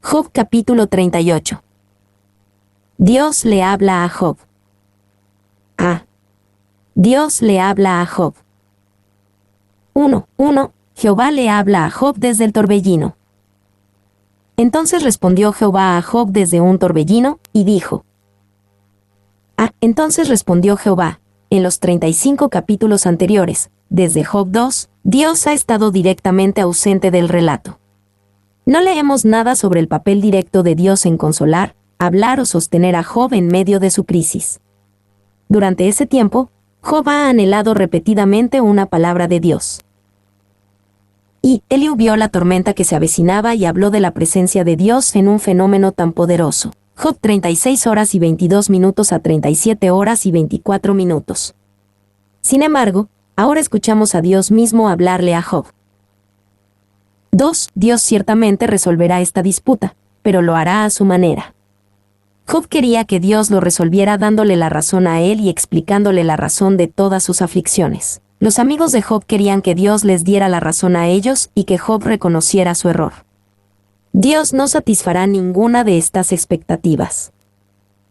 Job capítulo 38. Dios le habla a Job. Dios le habla a Job. 1. Jehová le habla a Job desde el torbellino. Entonces respondió Jehová a Job desde un torbellino, y dijo. Entonces respondió Jehová, en los 35 capítulos anteriores, desde Job 2, Dios ha estado directamente ausente del relato. No leemos nada sobre el papel directo de Dios en consolar, hablar o sostener a Job en medio de su crisis. Durante ese tiempo, Job ha anhelado repetidamente una palabra de Dios. Y Eliú vio la tormenta que se avecinaba y habló de la presencia de Dios en un fenómeno tan poderoso. Job 36 horas y 22 minutos a 37 horas y 24 minutos. Sin embargo, ahora escuchamos a Dios mismo hablarle a Job. 2. Dios ciertamente resolverá esta disputa, pero lo hará a su manera. Job quería que Dios lo resolviera dándole la razón a él y explicándole la razón de todas sus aflicciones. Los amigos de Job querían que Dios les diera la razón a ellos y que Job reconociera su error. Dios no satisfará ninguna de estas expectativas.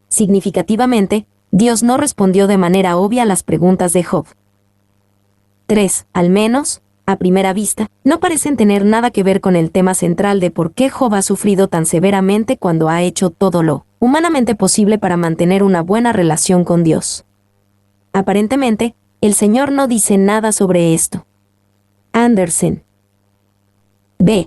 Significativamente, Dios no respondió de manera obvia a las preguntas de Job. 3. Al menos, a primera vista, no parecen tener nada que ver con el tema central de por qué Job ha sufrido tan severamente cuando ha hecho todo lo humanamente posible para mantener una buena relación con Dios. Aparentemente, el Señor no dice nada sobre esto. Andersen.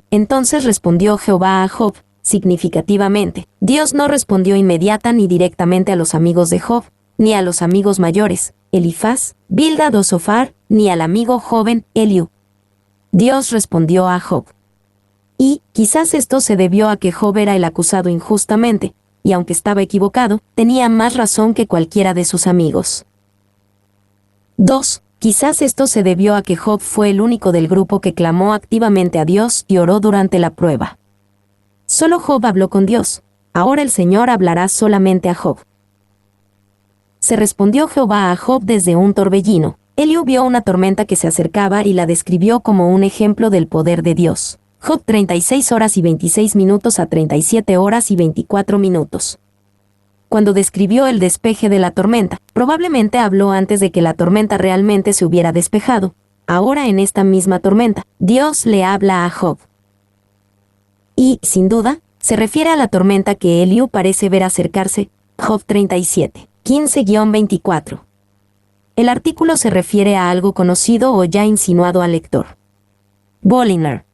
Entonces respondió Jehová a Job, significativamente. Dios no respondió inmediata ni directamente a los amigos de Job, ni a los amigos mayores, Elifaz, Bildad o Zofar, ni al amigo joven, Eliú. Dios respondió a Job. Y, quizás esto se debió a que Job era el acusado injustamente, y aunque estaba equivocado, tenía más razón que cualquiera de sus amigos. 2. Quizás esto se debió a que Job fue el único del grupo que clamó activamente a Dios y oró durante la prueba. Solo Job habló con Dios. Ahora el Señor hablará solamente a Job. Se respondió Jehová a Job desde un torbellino. Eliú vio una tormenta que se acercaba y la describió como un ejemplo del poder de Dios. Job 36 horas y 26 minutos a 37 horas y 24 minutos. Cuando describió el despeje de la tormenta, probablemente habló antes de que la tormenta realmente se hubiera despejado. Ahora en esta misma tormenta, Dios le habla a Job. Y, sin duda, se refiere a la tormenta que Eliú parece ver acercarse, Job 37, 15-24. El artículo se refiere a algo conocido o ya insinuado al lector. Bollinger.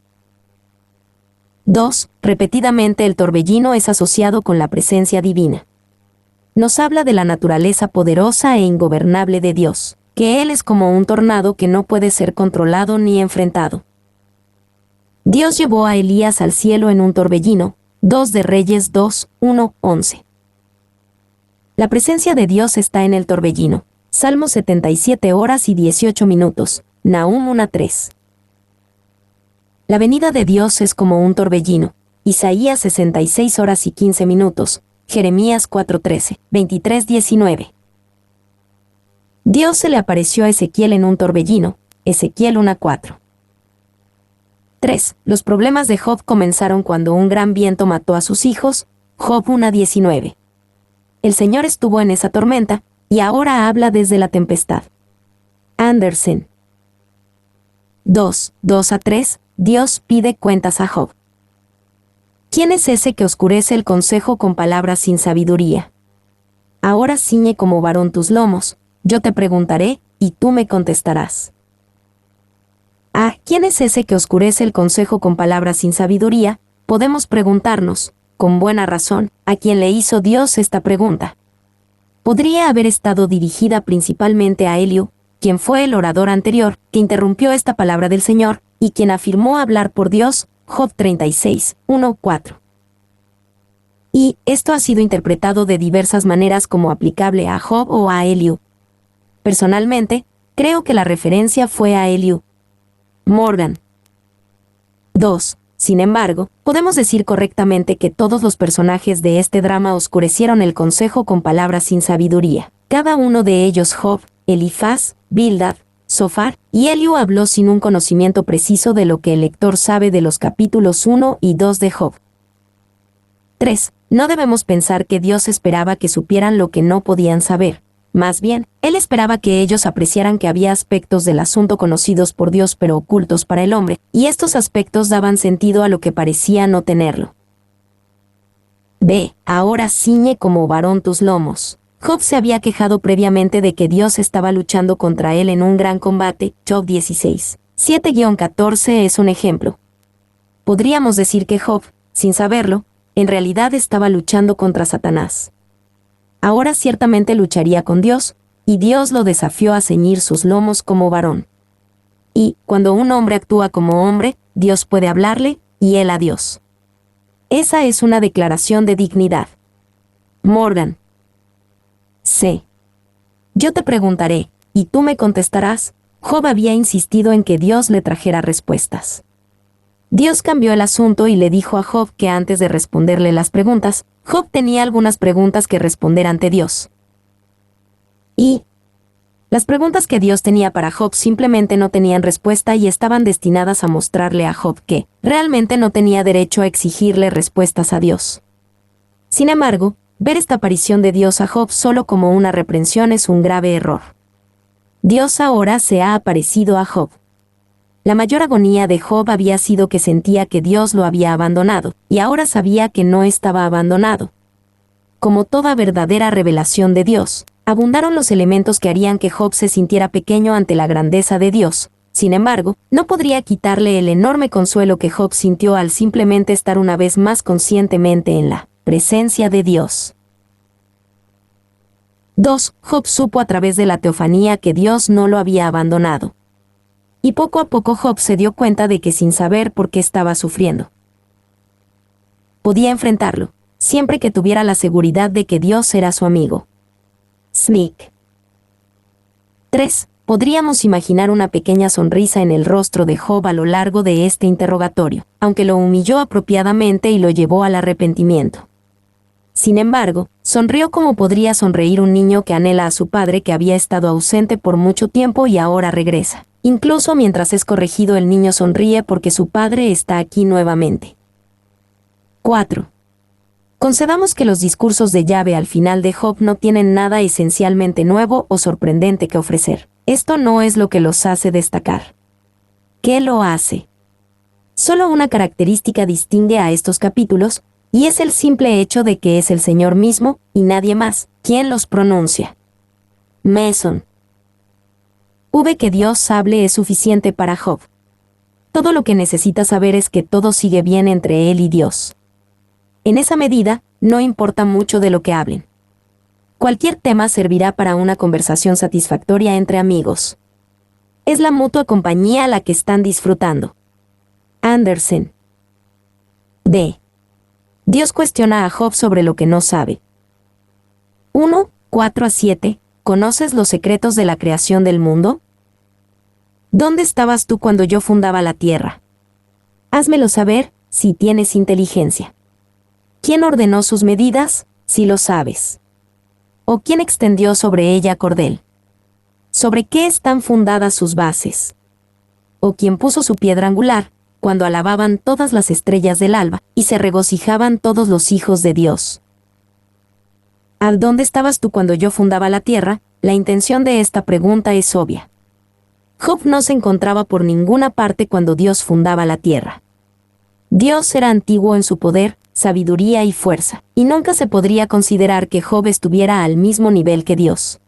2. Repetidamente el torbellino es asociado con la presencia divina. Nos habla de la naturaleza poderosa e ingobernable de Dios, que Él es como un tornado que no puede ser controlado ni enfrentado. Dios llevó a Elías al cielo en un torbellino, 2 de Reyes 2, 1, 11. La presencia de Dios está en el torbellino. Salmo 77 horas y 18 minutos, Nahum 1:3. La venida de Dios es como un torbellino. Isaías 66 horas y 15 minutos, Jeremías 4:13, 23:19. Dios se le apareció a Ezequiel en un torbellino, Ezequiel 1:4. 3. Los problemas de Job comenzaron cuando un gran viento mató a sus hijos, Job 1:19. El Señor estuvo en esa tormenta, y ahora habla desde la tempestad. Andersen. 2:2-3. Dios pide cuentas a Job. ¿Quién es ese que oscurece el consejo con palabras sin sabiduría? Ahora ciñe como varón tus lomos, yo te preguntaré, y tú me contestarás. ¿Quién es ese que oscurece el consejo con palabras sin sabiduría? Podemos preguntarnos, con buena razón, ¿a quién le hizo Dios esta pregunta? Podría haber estado dirigida principalmente a Eliú, quien fue el orador anterior, que interrumpió esta palabra del Señor, y quien afirmó hablar por Dios, Job 36, 1-4. Y esto ha sido interpretado de diversas maneras como aplicable a Job o a Eliú. Personalmente, creo que la referencia fue a Eliú. Morgan. 2. Sin embargo, podemos decir correctamente que todos los personajes de este drama oscurecieron el consejo con palabras sin sabiduría. Cada uno de ellos, Job, Elifaz, Bildad, Zofar y Eliú, habló sin un conocimiento preciso de lo que el lector sabe de los capítulos 1 y 2 de Job. 3. No debemos pensar que Dios esperaba que supieran lo que no podían saber. Más bien, Él esperaba que ellos apreciaran que había aspectos del asunto conocidos por Dios pero ocultos para el hombre, y estos aspectos daban sentido a lo que parecía no tenerlo. B. Ahora ciñe como varón tus lomos. Job se había quejado previamente de que Dios estaba luchando contra él en un gran combate. Job 16. 7-14 es un ejemplo. Podríamos decir que Job, sin saberlo, en realidad estaba luchando contra Satanás. Ahora ciertamente lucharía con Dios, y Dios lo desafió a ceñir sus lomos como varón. Y, cuando un hombre actúa como hombre, Dios puede hablarle, y él a Dios. Esa es una declaración de dignidad. Morgan. C. Yo te preguntaré, y tú me contestarás. Job había insistido en que Dios le trajera respuestas. Dios cambió el asunto y le dijo a Job que antes de responderle las preguntas, Job tenía algunas preguntas que responder ante Dios. Y las preguntas que Dios tenía para Job simplemente no tenían respuesta y estaban destinadas a mostrarle a Job que realmente no tenía derecho a exigirle respuestas a Dios. Sin embargo, ver esta aparición de Dios a Job solo como una reprensión es un grave error. Dios ahora se ha aparecido a Job. La mayor agonía de Job había sido que sentía que Dios lo había abandonado, y ahora sabía que no estaba abandonado. Como toda verdadera revelación de Dios, abundaron los elementos que harían que Job se sintiera pequeño ante la grandeza de Dios. Sin embargo, no podría quitarle el enorme consuelo que Job sintió al simplemente estar una vez más conscientemente en la presencia de Dios. 2. Job supo a través de la teofanía que Dios no lo había abandonado. Y poco a poco Job se dio cuenta de que sin saber por qué estaba sufriendo, podía enfrentarlo, siempre que tuviera la seguridad de que Dios era su amigo. Sneak. 3. Podríamos imaginar una pequeña sonrisa en el rostro de Job a lo largo de este interrogatorio, aunque lo humilló apropiadamente y lo llevó al arrepentimiento. Sin embargo, sonrió como podría sonreír un niño que anhela a su padre que había estado ausente por mucho tiempo y ahora regresa. Incluso mientras es corregido, el niño sonríe porque su padre está aquí nuevamente. 4. Concedamos que los discursos de Yahvé al final de Job no tienen nada esencialmente nuevo o sorprendente que ofrecer. Esto no es lo que los hace destacar. ¿Qué lo hace? Solo una característica distingue a estos capítulos, y es el simple hecho de que es el Señor mismo, y nadie más, quien los pronuncia. Mason. Que Dios hable es suficiente para Job. Todo lo que necesita saber es que todo sigue bien entre él y Dios. En esa medida, no importa mucho de lo que hablen. Cualquier tema servirá para una conversación satisfactoria entre amigos. Es la mutua compañía la que están disfrutando. Andersen. D. Dios cuestiona a Job sobre lo que no sabe. 1, 4-7. ¿Conoces los secretos de la creación del mundo? ¿Dónde estabas tú cuando yo fundaba la tierra? Házmelo saber, si tienes inteligencia. ¿Quién ordenó sus medidas, si lo sabes? ¿O quién extendió sobre ella cordel? ¿Sobre qué están fundadas sus bases? ¿O quién puso su piedra angular, cuando alababan todas las estrellas del alba, y se regocijaban todos los hijos de Dios? ¿A dónde estabas tú cuando yo fundaba la tierra? La intención de esta pregunta es obvia. Job no se encontraba por ninguna parte cuando Dios fundaba la tierra. Dios era antiguo en su poder, sabiduría y fuerza, y nunca se podría considerar que Job estuviera al mismo nivel que Dios.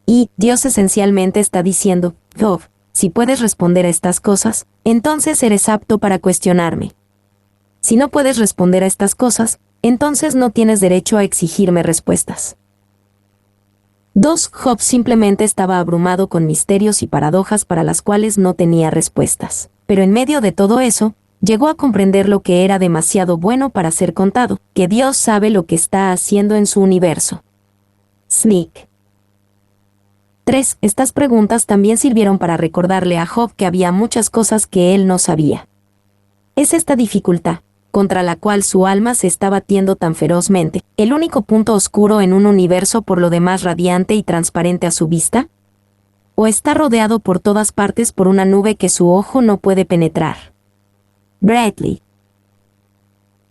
Y Dios esencialmente está diciendo, Job, si puedes responder a estas cosas, entonces eres apto para cuestionarme. Si no puedes responder a estas cosas, entonces no tienes derecho a exigirme respuestas. 2. Job simplemente estaba abrumado con misterios y paradojas para las cuales no tenía respuestas. Pero en medio de todo eso, llegó a comprender lo que era demasiado bueno para ser contado, que Dios sabe lo que está haciendo en su universo. Sneak. 3. Estas preguntas también sirvieron para recordarle a Job que había muchas cosas que él no sabía. Es esta dificultad, contra la cual su alma se está batiendo tan ferozmente, el único punto oscuro en un universo por lo demás radiante y transparente a su vista? ¿O está rodeado por todas partes por una nube que su ojo no puede penetrar? Bradley.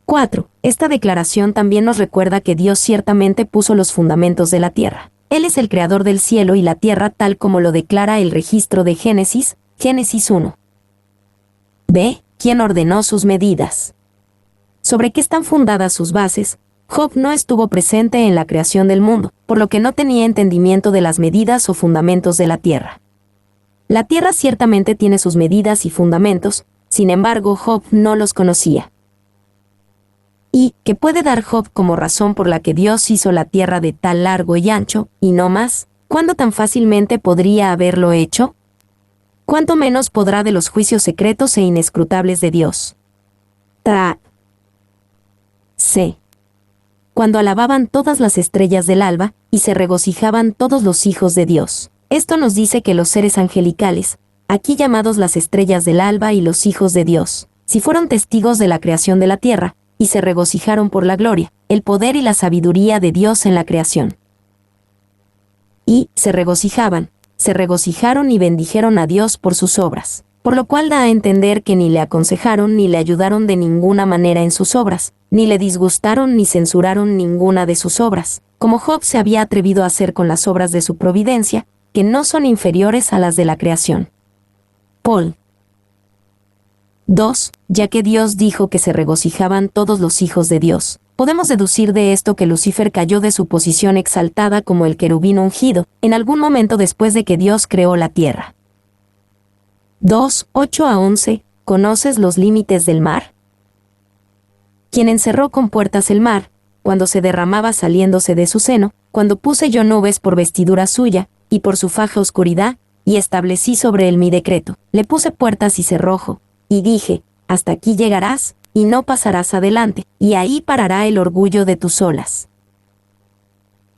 4. Esta declaración también nos recuerda que Dios ciertamente puso los fundamentos de la tierra. Él es el creador del cielo y la tierra tal como lo declara el registro de Génesis, Génesis 1. B. ¿Quién ordenó sus medidas? ¿Sobre qué están fundadas sus bases? Job no estuvo presente en la creación del mundo, por lo que no tenía entendimiento de las medidas o fundamentos de la tierra. La tierra ciertamente tiene sus medidas y fundamentos, sin embargo Job no los conocía. ¿Y qué puede dar Job como razón por la que Dios hizo la tierra de tal largo y ancho, y no más? ¿Cuándo tan fácilmente podría haberlo hecho? ¿Cuánto menos podrá de los juicios secretos e inescrutables de Dios? C. Cuando alababan todas las estrellas del alba, y se regocijaban todos los hijos de Dios. Esto nos dice que los seres angelicales, aquí llamados las estrellas del alba y los hijos de Dios, si fueron testigos de la creación de la tierra, y se regocijaron por la gloria, el poder y la sabiduría de Dios en la creación. Y se regocijaron y bendijeron a Dios por sus obras, por lo cual da a entender que ni le aconsejaron ni le ayudaron de ninguna manera en sus obras, ni le disgustaron ni censuraron ninguna de sus obras, como Job se había atrevido a hacer con las obras de su providencia, que no son inferiores a las de la creación. Paul. 2. Ya que Dios dijo que se regocijaban todos los hijos de Dios, podemos deducir de esto que Lucifer cayó de su posición exaltada como el querubín ungido, en algún momento después de que Dios creó la tierra. 2. 8 a 11. ¿Conoces los límites del mar? Quien encerró con puertas el mar, cuando se derramaba saliéndose de su seno, cuando puse yo nubes por vestidura suya, y por su faja oscuridad, y establecí sobre él mi decreto, le puse puertas y cerrojo, y dije, hasta aquí llegarás, y no pasarás adelante, y ahí parará el orgullo de tus olas.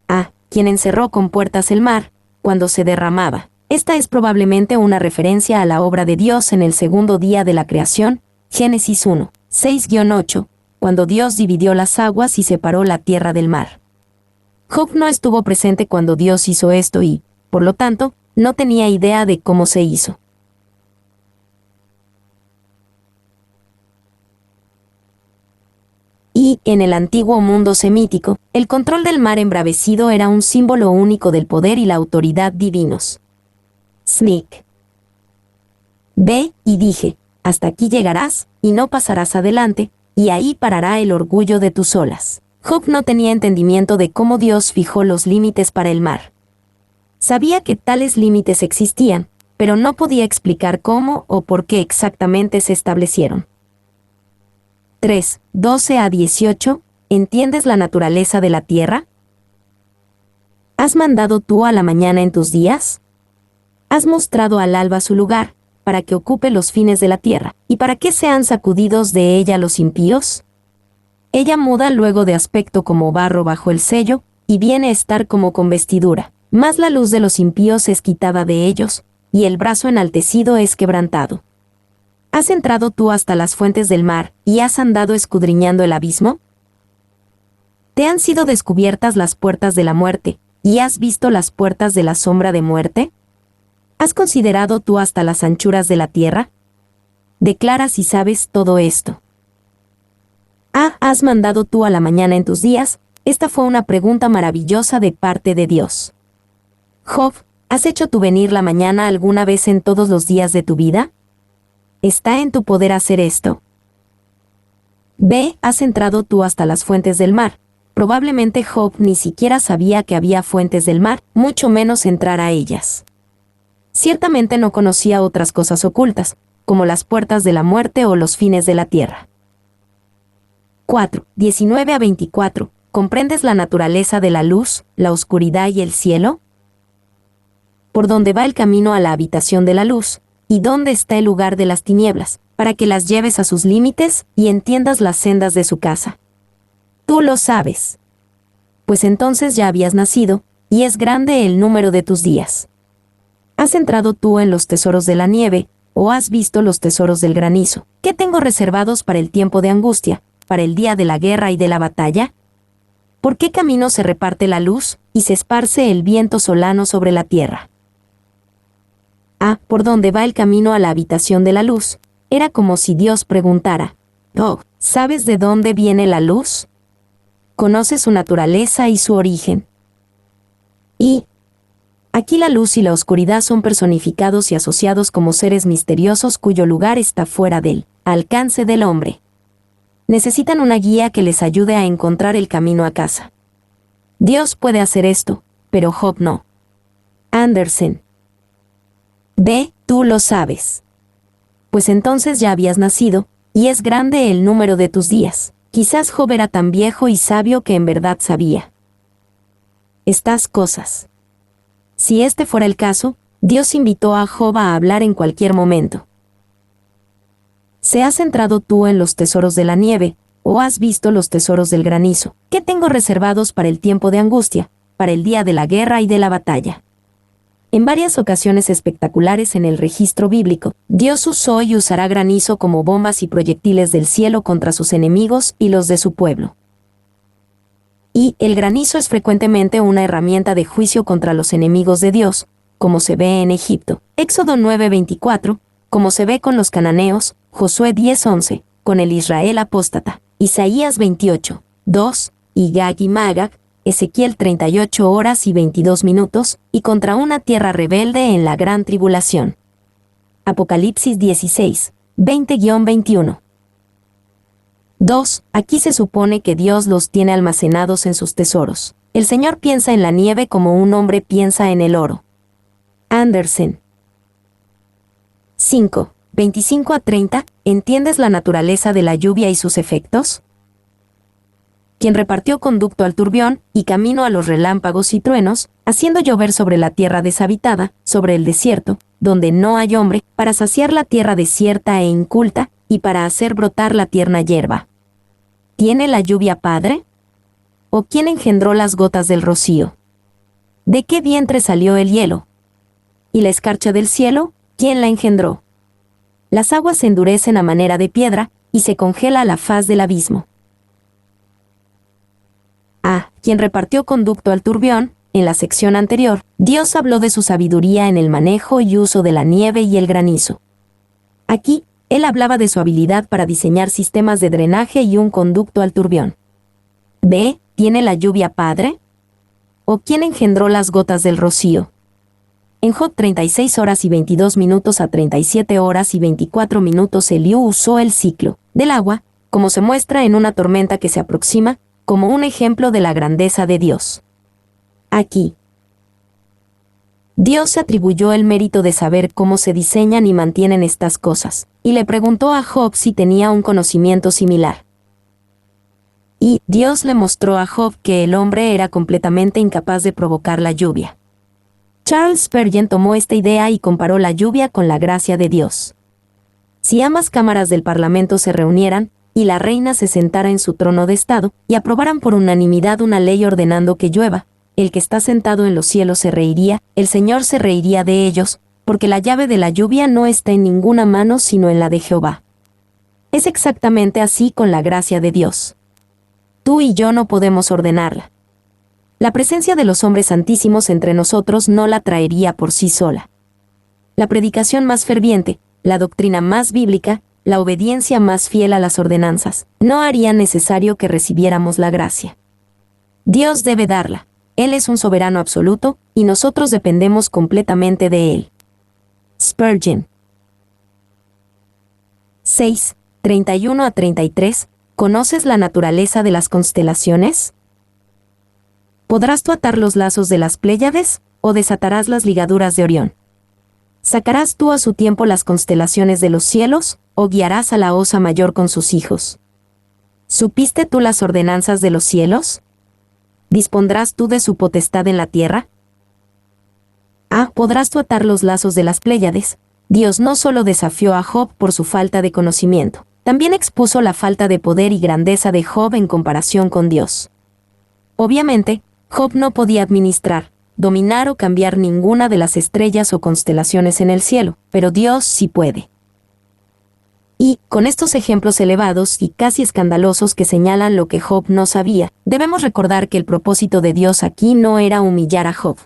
A. Quien encerró con puertas el mar, cuando se derramaba. Esta es probablemente una referencia a la obra de Dios en el segundo día de la creación, Génesis 1, 6-8, cuando Dios dividió las aguas y separó la tierra del mar. Job no estuvo presente cuando Dios hizo esto y, por lo tanto, no tenía idea de cómo se hizo. Y, en el antiguo mundo semítico, el control del mar embravecido era un símbolo único del poder y la autoridad divinos. Sneak. Ve, y dije, hasta aquí llegarás, y no pasarás adelante, y ahí parará el orgullo de tus olas. Job no tenía entendimiento de cómo Dios fijó los límites para el mar. Sabía que tales límites existían, pero no podía explicar cómo o por qué exactamente se establecieron. 3. 12 a 18. ¿Entiendes la naturaleza de la tierra? ¿Has mandado tú a la mañana en tus días? ¿Has mostrado al alba su lugar, para que ocupe los fines de la tierra, y para que sean sacudidos de ella los impíos? Ella muda luego de aspecto como barro bajo el sello, y viene a estar como con vestidura, mas la luz de los impíos es quitada de ellos, y el brazo enaltecido es quebrantado. ¿Has entrado tú hasta las fuentes del mar, y has andado escudriñando el abismo? ¿Te han sido descubiertas las puertas de la muerte, y has visto las puertas de la sombra de muerte? ¿Has considerado tú hasta las anchuras de la tierra? Declara si sabes todo esto. ¿Has mandado tú a la mañana en tus días? Esta fue una pregunta maravillosa de parte de Dios. Job, ¿has hecho tú venir la mañana alguna vez en todos los días de tu vida? ¿Está en tu poder hacer esto? B. ¿Has entrado tú hasta las fuentes del mar? Probablemente Job ni siquiera sabía que había fuentes del mar, mucho menos entrar a ellas. Ciertamente no conocía otras cosas ocultas, como las puertas de la muerte o los fines de la tierra. 4. 19 a 24. ¿Comprendes la naturaleza de la luz, la oscuridad y el cielo? ¿Por dónde va el camino a la habitación de la luz, y dónde está el lugar de las tinieblas, para que las lleves a sus límites y entiendas las sendas de su casa? Tú lo sabes. Pues entonces ya habías nacido, y es grande el número de tus días. ¿Has entrado tú en los tesoros de la nieve, o has visto los tesoros del granizo? ¿Qué tengo reservados para el tiempo de angustia, para el día de la guerra y de la batalla? ¿Por qué camino se reparte la luz, y se esparce el viento solano sobre la tierra? ¿Por dónde va el camino a la habitación de la luz? Era como si Dios preguntara, ¿Sabes de dónde viene la luz? ¿Conoces su naturaleza y su origen? Y aquí la luz y la oscuridad son personificados y asociados como seres misteriosos cuyo lugar está fuera del alcance del hombre. Necesitan una guía que les ayude a encontrar el camino a casa. Dios puede hacer esto, pero Job no. Andersen. Ve, tú lo sabes. Pues entonces ya habías nacido, y es grande el número de tus días. Quizás Job era tan viejo y sabio que en verdad sabía estas cosas. Si este fuera el caso, Dios invitó a Job a hablar en cualquier momento. ¿Se has centrado tú en los tesoros de la nieve, o has visto los tesoros del granizo, que tengo reservados para el tiempo de angustia, para el día de la guerra y de la batalla? En varias ocasiones espectaculares en el registro bíblico, Dios usó y usará granizo como bombas y proyectiles del cielo contra sus enemigos y los de su pueblo. Y el granizo es frecuentemente una herramienta de juicio contra los enemigos de Dios, como se ve en Egipto, Éxodo 9:24, como se ve con los cananeos, Josué 10:11, con el Israel apóstata, Isaías 28:2, y Gag y Magag, Ezequiel 38 horas y 22 minutos, y contra una tierra rebelde en la gran tribulación. Apocalipsis 16, 20-21. 2. Aquí se supone que Dios los tiene almacenados en sus tesoros. El Señor piensa en la nieve como un hombre piensa en el oro. Andersen. 5. 25-30. ¿Entiendes la naturaleza de la lluvia y sus efectos? Quien repartió conducto al turbión y camino a los relámpagos y truenos, haciendo llover sobre la tierra deshabitada, sobre el desierto, donde no hay hombre, para saciar la tierra desierta e inculta, y para hacer brotar la tierna hierba. ¿Tiene la lluvia padre? ¿O quién engendró las gotas del rocío? ¿De qué vientre salió el hielo? ¿Y la escarcha del cielo? ¿Quién la engendró? Las aguas se endurecen a manera de piedra, y se congela la faz del abismo. Quien repartió conducto al turbión, en la sección anterior, Dios habló de su sabiduría en el manejo y uso de la nieve y el granizo. Aquí, Él hablaba de su habilidad para diseñar sistemas de drenaje y un conducto al turbión. ¿Ve? ¿Tiene la lluvia padre? ¿O quién engendró las gotas del rocío? En Job 36 horas y 22 minutos a 37 horas y 24 minutos Eliú usó el ciclo del agua, como se muestra en una tormenta que se aproxima, como un ejemplo de la grandeza de Dios. Aquí, Dios se atribuyó el mérito de saber cómo se diseñan y mantienen estas cosas, y le preguntó a Job si tenía un conocimiento similar. Y Dios le mostró a Job que el hombre era completamente incapaz de provocar la lluvia. Charles Spurgeon tomó esta idea y comparó la lluvia con la gracia de Dios. Si ambas cámaras del Parlamento se reunieran, y la reina se sentara en su trono de estado, y aprobaran por unanimidad una ley ordenando que llueva, el que está sentado en los cielos se reiría, el Señor se reiría de ellos, porque la llave de la lluvia no está en ninguna mano sino en la de Jehová. Es exactamente así con la gracia de Dios. Tú y yo no podemos ordenarla. La presencia de los hombres santísimos entre nosotros no la traería por sí sola. La predicación más ferviente, la doctrina más bíblica, la obediencia más fiel a las ordenanzas, no haría necesario que recibiéramos la gracia. Dios debe darla. Él es un soberano absoluto, y nosotros dependemos completamente de Él. Spurgeon. 6. 31-33. ¿Conoces la naturaleza de las constelaciones? ¿Podrás tú atar los lazos de las Pléyades, o desatarás las ligaduras de Orión? ¿Sacarás tú a su tiempo las constelaciones de los cielos, o guiarás a la Osa Mayor con sus hijos? ¿Supiste tú las ordenanzas de los cielos? ¿Dispondrás tú de su potestad en la tierra? ¿Podrás tú atar los lazos de las Pléyades? Dios no solo desafió a Job por su falta de conocimiento, también expuso la falta de poder y grandeza de Job en comparación con Dios. Obviamente, Job no podía administrar, dominar o cambiar ninguna de las estrellas o constelaciones en el cielo, pero Dios sí puede. Y, con estos ejemplos elevados y casi escandalosos que señalan lo que Job no sabía, debemos recordar que el propósito de Dios aquí no era humillar a Job.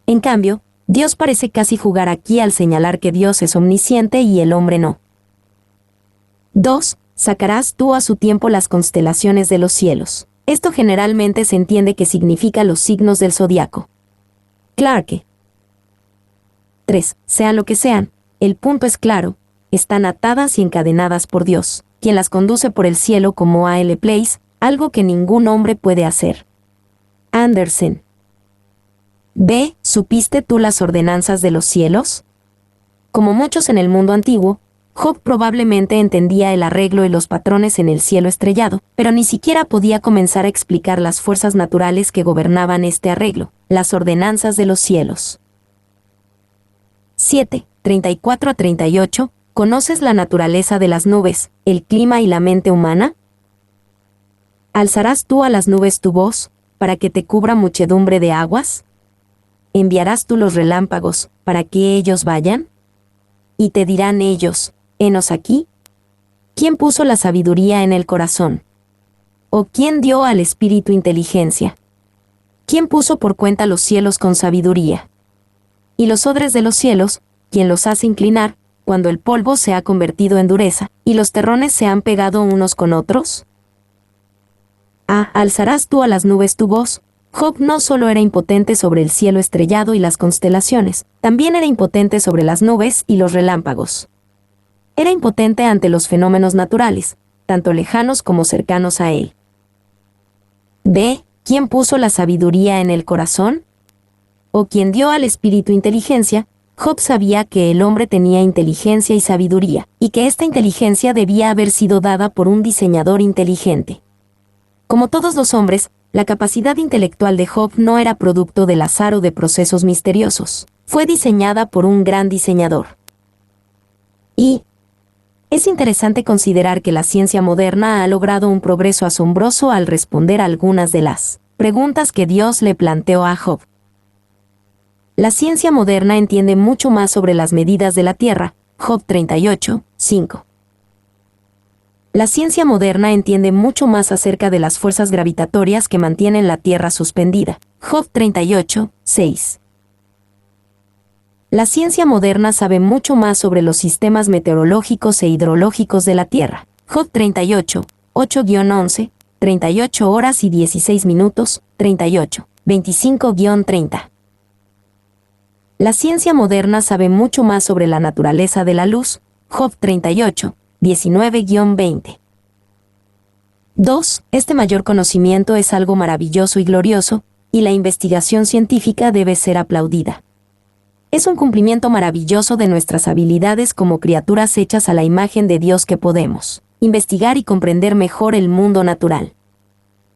En cambio, Dios parece casi jugar aquí al señalar que Dios es omnisciente y el hombre no. 2. sacarás tú a su tiempo las constelaciones de los cielos. Esto generalmente se entiende que significa los signos del zodiaco. Clarke. 3. Sean lo que sean, el punto es claro, están atadas y encadenadas por Dios, quien las conduce por el cielo como A.L. Place, algo que ningún hombre puede hacer. Andersen. B. ¿Supiste tú las ordenanzas de los cielos? Como muchos en el mundo antiguo, Job probablemente entendía el arreglo y los patrones en el cielo estrellado, pero ni siquiera podía comenzar a explicar las fuerzas naturales que gobernaban este arreglo, las ordenanzas de los cielos. 7. 34 a 38. ¿Conoces la naturaleza de las nubes, el clima y la mente humana? ¿Alzarás tú a las nubes tu voz, para que te cubra muchedumbre de aguas? ¿Enviarás tú los relámpagos, para que ellos vayan? Y te dirán ellos, henos aquí. ¿Quién puso la sabiduría en el corazón? ¿O quién dio al espíritu inteligencia? ¿Quién puso por cuenta los cielos con sabiduría? Y los odres de los cielos, ¿quién los hace inclinar, cuando el polvo se ha convertido en dureza, y los terrones se han pegado unos con otros? ¿Alzarás tú a las nubes tu voz? Job no solo era impotente sobre el cielo estrellado y las constelaciones, también era impotente sobre las nubes y los relámpagos. Era impotente ante los fenómenos naturales, tanto lejanos como cercanos a él. B. ¿Quién puso la sabiduría en el corazón? ¿O quién dio al espíritu inteligencia? Job sabía que el hombre tenía inteligencia y sabiduría, y que esta inteligencia debía haber sido dada por un diseñador inteligente. Como todos los hombres, la capacidad intelectual de Job no era producto del azar o de procesos misteriosos. Fue diseñada por un gran diseñador. Y es interesante considerar que la ciencia moderna ha logrado un progreso asombroso al responder a algunas de las preguntas que Dios le planteó a Job. La ciencia moderna entiende mucho más sobre las medidas de la Tierra. Job 38, 5. La ciencia moderna entiende mucho más acerca de las fuerzas gravitatorias que mantienen la Tierra suspendida. Job 38, 6. La ciencia moderna sabe mucho más sobre los sistemas meteorológicos e hidrológicos de la Tierra. Job 38, 8-11, 38 horas y 16 minutos, 38, 25-30. La ciencia moderna sabe mucho más sobre la naturaleza de la luz. Job 38, 19-20. 2. Este mayor conocimiento es algo maravilloso y glorioso, y la investigación científica debe ser aplaudida. Es un cumplimiento maravilloso de nuestras habilidades como criaturas hechas a la imagen de Dios que podemos investigar y comprender mejor el mundo natural.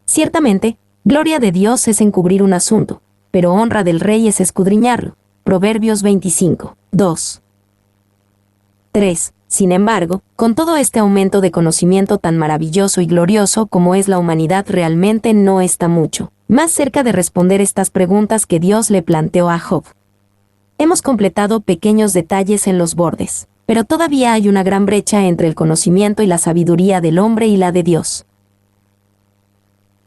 Ciertamente, gloria de Dios es encubrir un asunto, pero honra del rey es escudriñarlo. Proverbios 25, 2. 3. Sin embargo, con todo este aumento de conocimiento tan maravilloso y glorioso como es la humanidad, realmente no está mucho más cerca de responder estas preguntas que Dios le planteó a Job. Hemos completado pequeños detalles en los bordes, pero todavía hay una gran brecha entre el conocimiento y la sabiduría del hombre y la de Dios.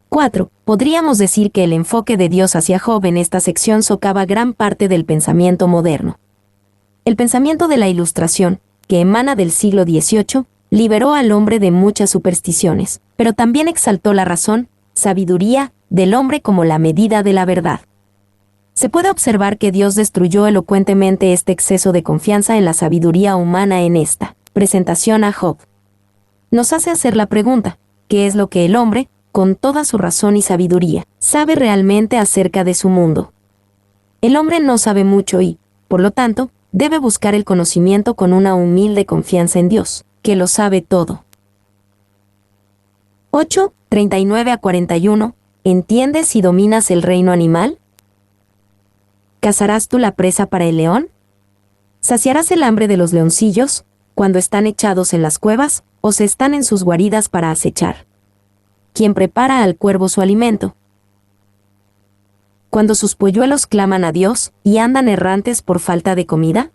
4. Podríamos decir que el enfoque de Dios hacia Job en esta sección socava gran parte del pensamiento moderno. El pensamiento de la Ilustración, que emana del siglo XVIII, liberó al hombre de muchas supersticiones, pero también exaltó la razón, sabiduría, del hombre como la medida de la verdad. Se puede observar que Dios destruyó elocuentemente este exceso de confianza en la sabiduría humana en esta presentación a Job. Nos hace hacer la pregunta, ¿qué es lo que el hombre, con toda su razón y sabiduría, sabe realmente acerca de su mundo? El hombre no sabe mucho y, por lo tanto, debe buscar el conocimiento con una humilde confianza en Dios, que lo sabe todo. 8. 39-41. ¿Entiendes y dominas el reino animal? ¿Cazarás tú la presa para el león? ¿Saciarás el hambre de los leoncillos, cuando están echados en las cuevas, o se están en sus guaridas para acechar? ¿Quién prepara al cuervo su alimento? Cuando sus polluelos claman a Dios, y andan errantes por falta de comida.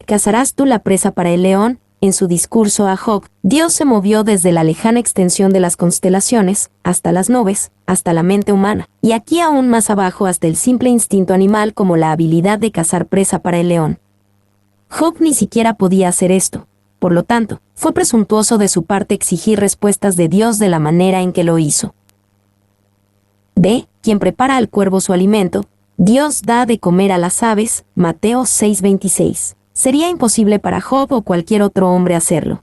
¿Cazarás tú la presa para el león? En su discurso a Job, Dios se movió desde la lejana extensión de las constelaciones, hasta las nubes, hasta la mente humana, y aquí aún más abajo hasta el simple instinto animal como la habilidad de cazar presa para el león. Job ni siquiera podía hacer esto, Por lo tanto, fue presuntuoso de su parte exigir respuestas de Dios de la manera en que lo hizo. B. Quien prepara al cuervo su alimento, Dios da de comer a las aves, Mateo 6:26. Sería imposible para Job o cualquier otro hombre hacerlo.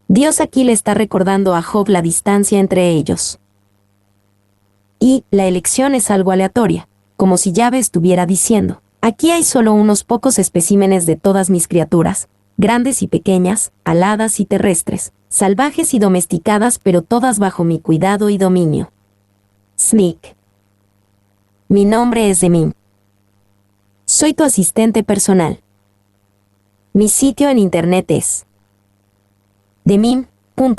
Dios aquí le está recordando a Job la distancia entre ellos. Y la elección es algo aleatoria, como si Yahvé estuviera diciendo, aquí hay solo unos pocos especímenes de todas mis criaturas, grandes y pequeñas, aladas y terrestres, salvajes y domesticadas, pero todas bajo mi cuidado y dominio. Sneak. Mi nombre es Demim. Soy tu asistente personal. Mi sitio en internet es demim.es.tl.